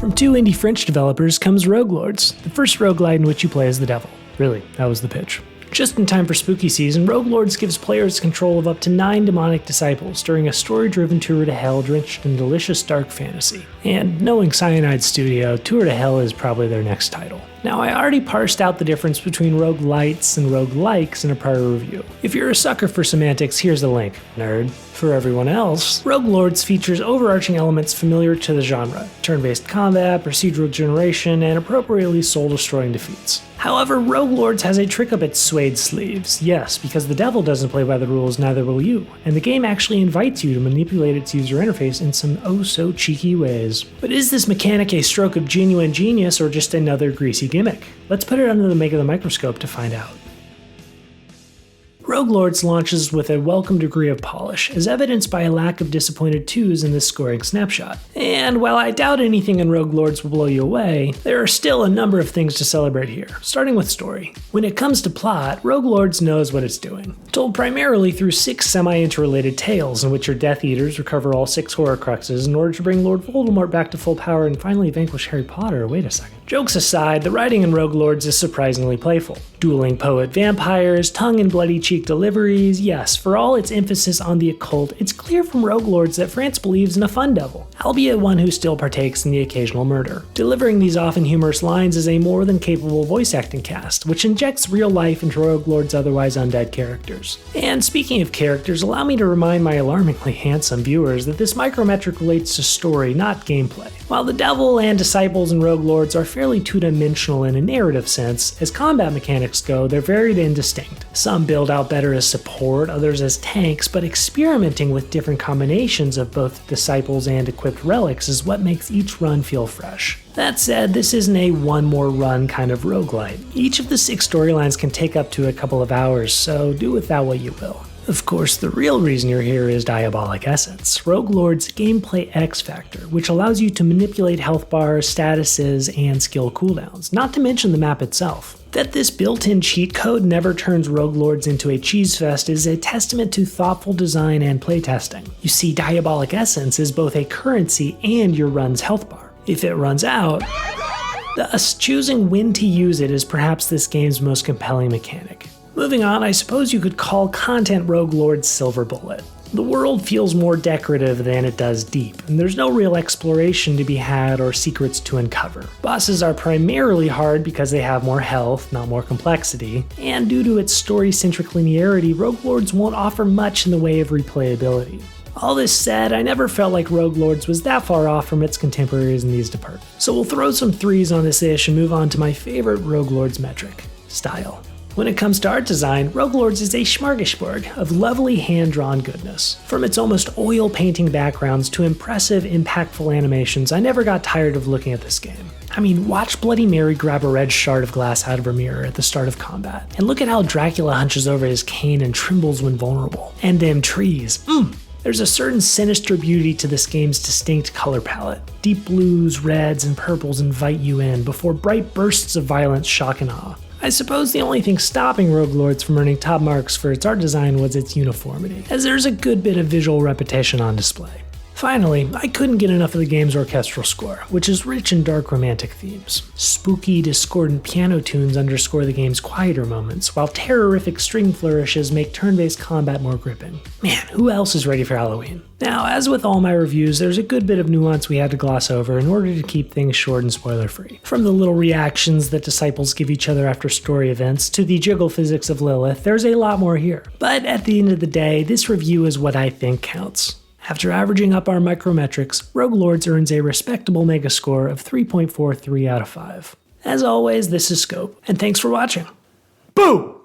From two indie French developers comes Roguelords, the first roguelite in which you play as the devil. Really, that was the pitch. Just in time for spooky season, Roguelords gives players control of up to 9 demonic disciples during a story-driven tour to hell drenched in delicious dark fantasy. And knowing Cyanide Studio, Tour to Hell is probably their next title. Now, I already parsed out the difference between roguelites and roguelikes in a prior review. If you're a sucker for semantics, here's the link, nerd. For everyone else, Roguelords features overarching elements familiar to the genre: turn-based combat, procedural generation, and appropriately soul-destroying defeats. However, Roguelords has a trick up its suede sleeves. Yes, because the devil doesn't play by the rules, neither will you, and the game actually invites you to manipulate its user interface in some oh-so-cheeky ways. But is this mechanic a stroke of genuine genius or just another greasy gimmick? Let's put it under the make of the microscope to find out. Roguelords launches with a welcome degree of polish, as evidenced by a lack of disappointed 2s in this scoring snapshot. And while I doubt anything in Roguelords will blow you away, there are still a number of things to celebrate here, starting with story. When it comes to plot, Roguelords knows what it's doing. Told primarily through 6 semi-interrelated tales in which your Death Eaters recover all 6 Horcruxes in order to bring Lord Voldemort back to full power and finally vanquish Harry Potter. Wait a second. Jokes aside, the writing in Roguelords is surprisingly playful. Dueling poet vampires, tongue and bloody cheek deliveries, yes, for all its emphasis on the occult, it's clear from Roguelords that France believes in a fun devil, albeit one who still partakes in the occasional murder. Delivering these often humorous lines is a more than capable voice acting cast, which injects real life into Roguelords' otherwise undead characters. And speaking of characters, allow me to remind my alarmingly handsome viewers that this micrometric relates to story, not gameplay. While the devil and disciples in Roguelords are fairly two-dimensional in a narrative sense, as combat mechanics go, they're varied and distinct. Some build out better as support, others as tanks, but experimenting with different combinations of both disciples and equipped relics is what makes each run feel fresh. That said, this isn't a one more run kind of roguelite. Each of the 6 storylines can take up to a couple of hours, so do with that what you will. Of course, the real reason you're here is Diabolic Essence, Roguelord's gameplay X factor, which allows you to manipulate health bars, statuses, and skill cooldowns, not to mention the map itself. That this built-in cheat code never turns Roguelords into a cheese fest is a testament to thoughtful design and playtesting. You see, Diabolic Essence is both a currency and your run's health bar. If it runs out, thus choosing when to use it is perhaps this game's most compelling mechanic. Moving on, I suppose you could call content Roguelord's silver bullet. The world feels more decorative than it does deep, and there's no real exploration to be had or secrets to uncover. Bosses are primarily hard because they have more health, not more complexity, and due to its story-centric linearity, Roguelords won't offer much in the way of replayability. All this said, I never felt like Roguelords was that far off from its contemporaries in these departments. So we'll throw some 3s on this ish and move on to my favorite Roguelords metric: style. When it comes to art design, Roguelords is a smorgasbord of lovely hand-drawn goodness. From its almost oil painting backgrounds to impressive, impactful animations, I never got tired of looking at this game. I mean, watch Bloody Mary grab a red shard of glass out of her mirror at the start of combat, and look at how Dracula hunches over his cane and trembles when vulnerable. And them trees, There's a certain sinister beauty to this game's distinct color palette. Deep blues, reds, and purples invite you in before bright bursts of violence shock and awe. I suppose the only thing stopping Roguelords from earning top marks for its art design was its uniformity, as there's a good bit of visual repetition on display. Finally, I couldn't get enough of the game's orchestral score, which is rich in dark romantic themes. Spooky, discordant piano tunes underscore the game's quieter moments, while terrorific string flourishes make turn-based combat more gripping. Man, who else is ready for Halloween? Now, as with all my reviews, there's a good bit of nuance we had to gloss over in order to keep things short and spoiler-free. From the little reactions that disciples give each other after story events to the jiggle physics of Lilith, there's a lot more here. But at the end of the day, this review is what I think counts. After averaging up our micrometrics, Roguelords earns a respectable megascore of 3.43 out of 5. As always, this is Scope, and thanks for watching. Boo!